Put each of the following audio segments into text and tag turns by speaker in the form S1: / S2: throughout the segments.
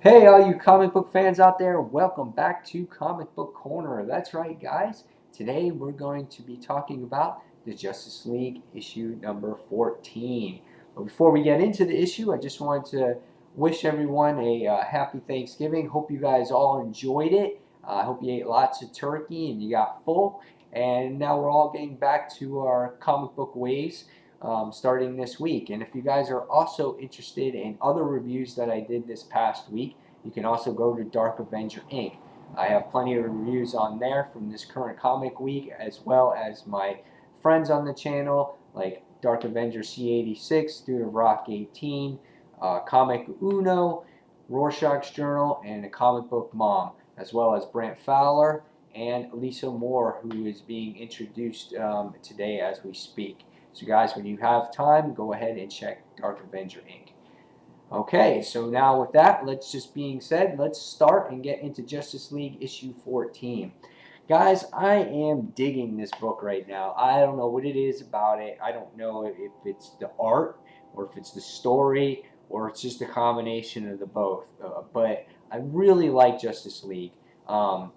S1: Hey, all you comic book fans out there, welcome back to Comic Book Corner. That's right, guys. Today we're going to be talking about the Justice League issue number 14. But before we get into the issue, I just wanted to wish everyone a happy Thanksgiving. Hope you guys all enjoyed it. I hope you ate lots of turkey and you got full. And now we're all getting back to our comic book ways starting this week. And if you guys are also interested in other reviews that I did this past week, you can also go to Dark Avenger Inc. I have plenty of reviews on there from this current comic week, as well as my friends on the channel like Dark Avenger C86, Student of Rock 18, Comic Uno, Rorschach's Journal, and a Comic Book Mom, as well as Brant Fowler and Lisa Moore, who is being introduced today as we speak. So guys, when you have time, go ahead and check Dark Avenger Inc. Okay, so now with that, let's start and get into Justice League issue 14. Guys, I am digging this book right now. I don't know what it is about it. I don't know if it's the art or if it's the story or it's just a combination of the both. But I really like Justice League. Um,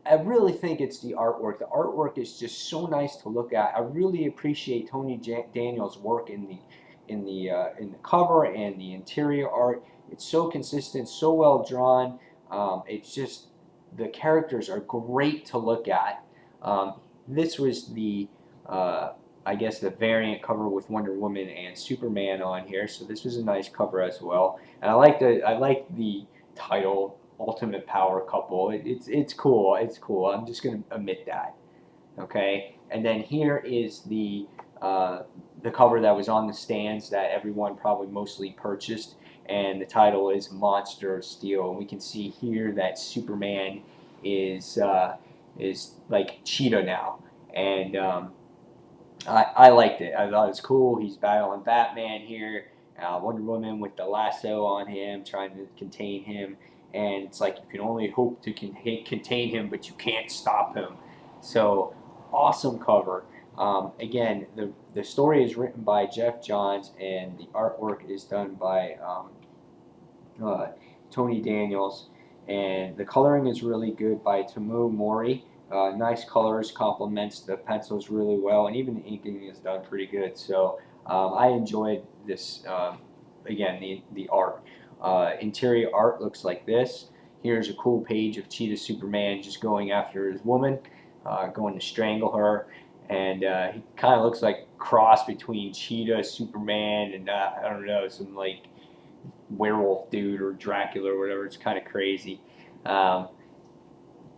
S1: I really think it's the artwork. The artwork is just so nice to look at. I really appreciate Tony Daniels' work in the cover and the interior art. It's so consistent, so well drawn. It's just the characters are great to look at. This was the I guess the variant cover with Wonder Woman and Superman on here, so this was a nice cover as well. And I like the title Ultimate Power Couple. It's cool. It's cool. I'm just gonna admit that. Okay. And then here is the cover that was on the stands that everyone probably mostly purchased, and the title is Monster of Steel. And we can see here that Superman is like Cheetah now, and I liked it. I thought it was cool. He's battling Batman here. Wonder Woman with the lasso on him, trying to contain him. And it's like you can only hope to contain him, but you can't stop him. So, awesome cover. Again, the story is written by Jeff Johns, and the artwork is done by uh, Tony Daniels. And the coloring is really good by Tamu Mori. Nice colors, complements the pencils really well, and even the inking is done pretty good. So I enjoyed this. Again, the art. Interior art looks like this. Here's a cool page of Cheetah Superman just going after his woman, going to strangle her, and he kind of looks like a cross between Cheetah, Superman, and I don't know, some like werewolf dude or Dracula or whatever. It's kind of crazy. Um,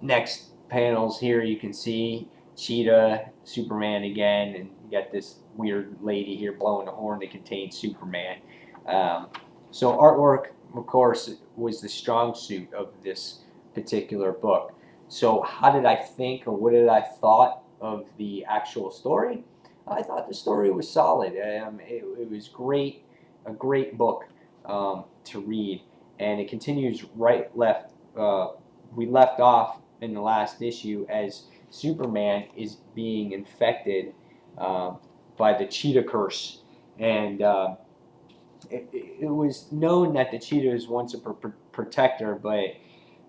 S1: Next panels here, you can see Cheetah, Superman again, and you got this weird lady here blowing a horn to contain Superman. Um, so artwork, of course, was the strong suit of this particular book. So how did I think, or what did I thought of the actual story? I thought the story was solid. It was great, a great book to read, and it continues we left off in the last issue as Superman is being infected uh, by the Cheetah curse, and it was known that the Cheetah was once a protector, but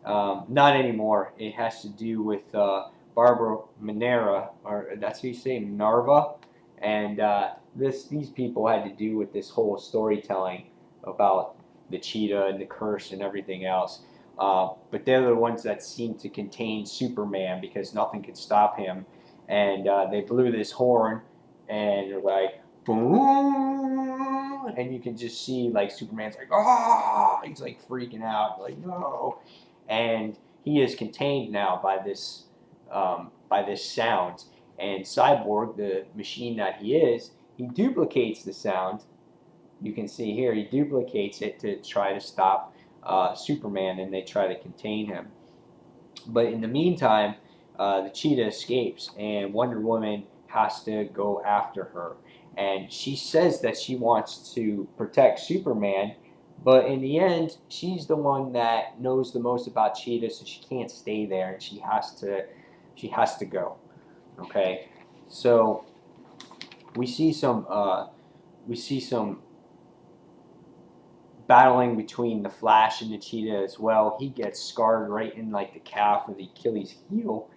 S1: not anymore. It has to do with Barbara Minerva, or that's how you say Minerva, and these people had to do with this whole storytelling about the cheetah and the curse and everything else. But they're the ones that seem to contain Superman because nothing could stop him. And they blew this horn, and they're like, boom, and you can just see like Superman's like, oh, he's like freaking out, like no, and he is contained now by this sound. And Cyborg, the machine that he duplicates the sound. You can see here he duplicates it to try to stop Superman, and they try to contain him. But in the meantime, the cheetah escapes, and Wonder Woman has to go after her. And she says that she wants to protect Superman, but in the end, she's the one that knows the most about Cheetah, so she can't stay there, and she has to go. Okay, so we see some battling between the Flash and the Cheetah as well. He gets scarred right in like the calf or the Achilles heel,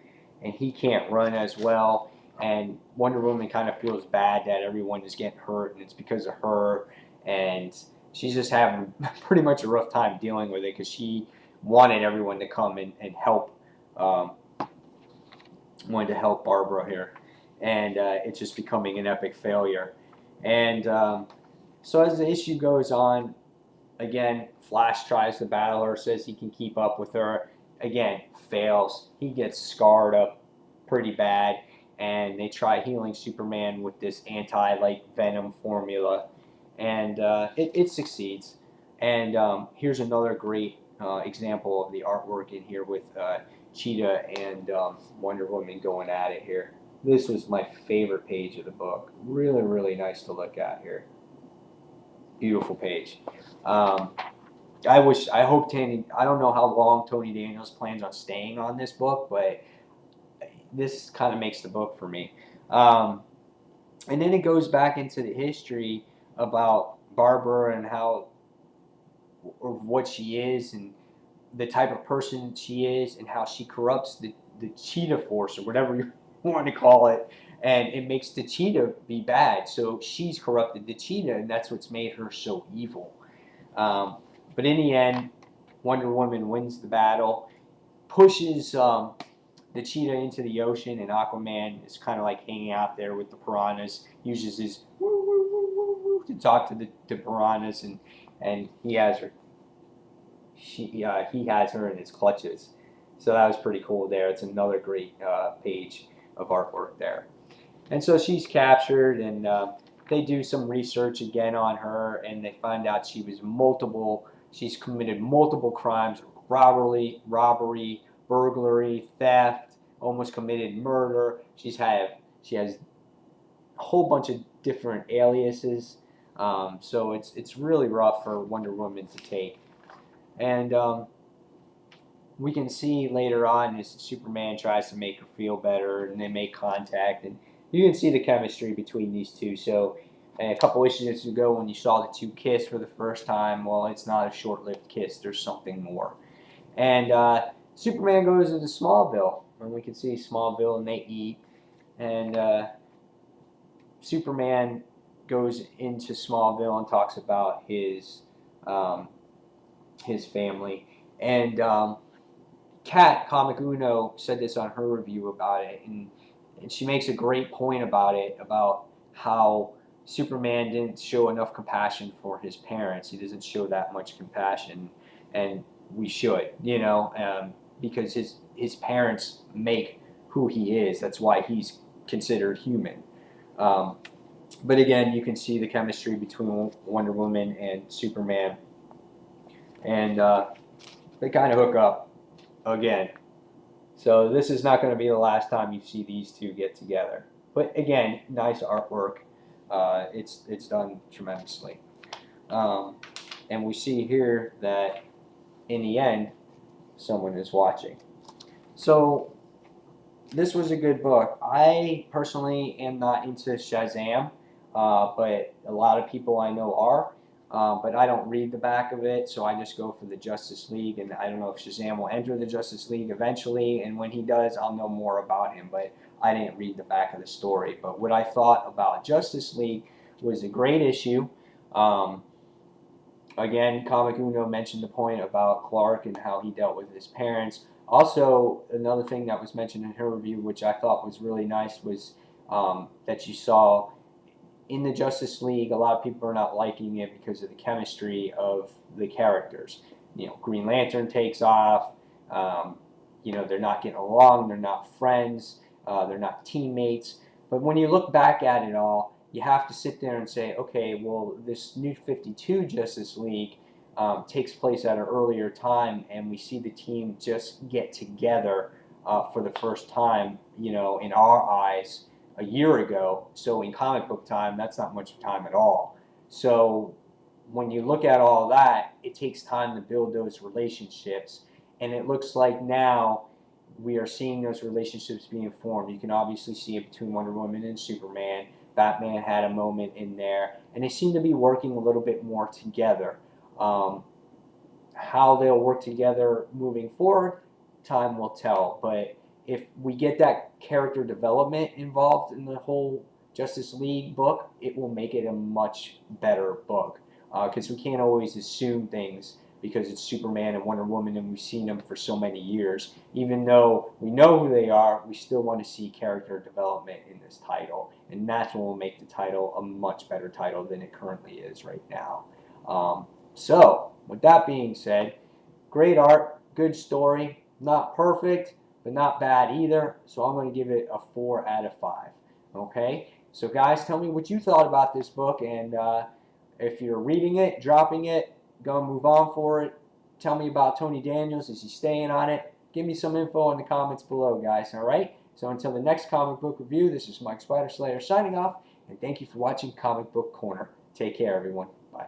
S1: and he can't run as well. And Wonder Woman kind of feels bad that everyone is getting hurt, and it's because of her. And she's just having pretty much a rough time dealing with it because she wanted everyone to come and help. Wanted to help Barbara here, and it's just becoming an epic failure. And so as the issue goes on, again, Flash tries to battle her, says he can keep up with her. Again, fails. He gets scarred up pretty bad, and they try healing Superman with this anti-like venom formula, and it succeeds. And here's another great example of the artwork in here with Cheetah and Wonder Woman going at it here. This was my favorite page of the book. Really, really nice to look at here. Beautiful page. I hope I don't know how long Tony Daniels plans on staying on this book, but this kind of makes the book for me. And then it goes back into the history about Barbara and what she is and the type of person she is and how she corrupts the Cheetah Force or whatever you want to call it, and it makes the Cheetah be bad. So she's corrupted the Cheetah, and that's what's made her so evil. But in the end, Wonder Woman wins the battle, pushes the Cheetah into the ocean, and Aquaman is kind of like hanging out there with the piranhas, uses his woo, woo, woo, woo, woo, to talk to the piranhas, and he has her. He has her in his clutches. So that was pretty cool there. It's another great page of artwork there. And so she's captured, and they do some research again on her, and they find out she's committed multiple crimes: robbery, burglary, theft, almost committed murder. She has a whole bunch of different aliases. So it's really rough for Wonder Woman to take. And we can see later on as Superman tries to make her feel better, and they make contact, and you can see the chemistry between these two. So a couple issues ago when you saw the two kiss for the first time, well, it's not a short-lived kiss. There's something more. And Superman goes into Smallville, and we can see Smallville, and they eat. And Superman goes into Smallville and talks about his family. And Kat Comic Uno said this on her review about it, and she makes a great point about it, about how Superman didn't show enough compassion for his parents. He doesn't show that much compassion, and we should, because his parents make who he is. That's why he's considered human. But again, you can see the chemistry between Wonder Woman and Superman, and they kind of hook up again. So this is not going to be the last time you see these two get together. But again, nice artwork. It's done tremendously. And we see here that in the end, someone is watching. So this was a good book. I personally am not into Shazam, but a lot of people I know are. But I don't read the back of it, so I just go for the Justice League, and I don't know if Shazam will enter the Justice League eventually, and when he does, I'll know more about him, but I didn't read the back of the story. But what I thought about Justice League was a great issue. Again, Comic Uno mentioned the point about Clark and how he dealt with his parents. Also, another thing that was mentioned in her review, which I thought was really nice, was that you saw in the Justice League, a lot of people are not liking it because of the chemistry of the characters. Green Lantern takes off. They're not getting along. They're not friends. They're not teammates. But when you look back at it all, you have to sit there and say, okay, well, this New 52 Justice League takes place at an earlier time, and we see the team just get together for the first time, in our eyes, a year ago. So in comic book time, that's not much time at all. So when you look at all that, it takes time to build those relationships, and it looks like now we are seeing those relationships being formed. You can obviously see it between Wonder Woman and Superman. Batman had a moment in there, and they seem to be working a little bit more together. Um, how they'll work together moving forward, time will tell. But if we get that character development involved in the whole Justice League book, it will make it a much better book. Because we can't always assume things because it's Superman and Wonder Woman and we've seen them for so many years. Even though we know who they are, we still want to see character development in this title. And that's what will make the title a much better title than it currently is right now. So, with that being said, great art, good story, not perfect, but not bad either. So I'm going to give it a 4 out of 5. Okay? So guys, tell me what you thought about this book, and if you're reading it, dropping it, go move on for it. Tell me about Tony Daniels. Is he staying on it? Give me some info in the comments below, guys. All right? So until the next comic book review, this is Mike Spider Slayer signing off, and thank you for watching Comic Book Corner. Take care, everyone. Bye.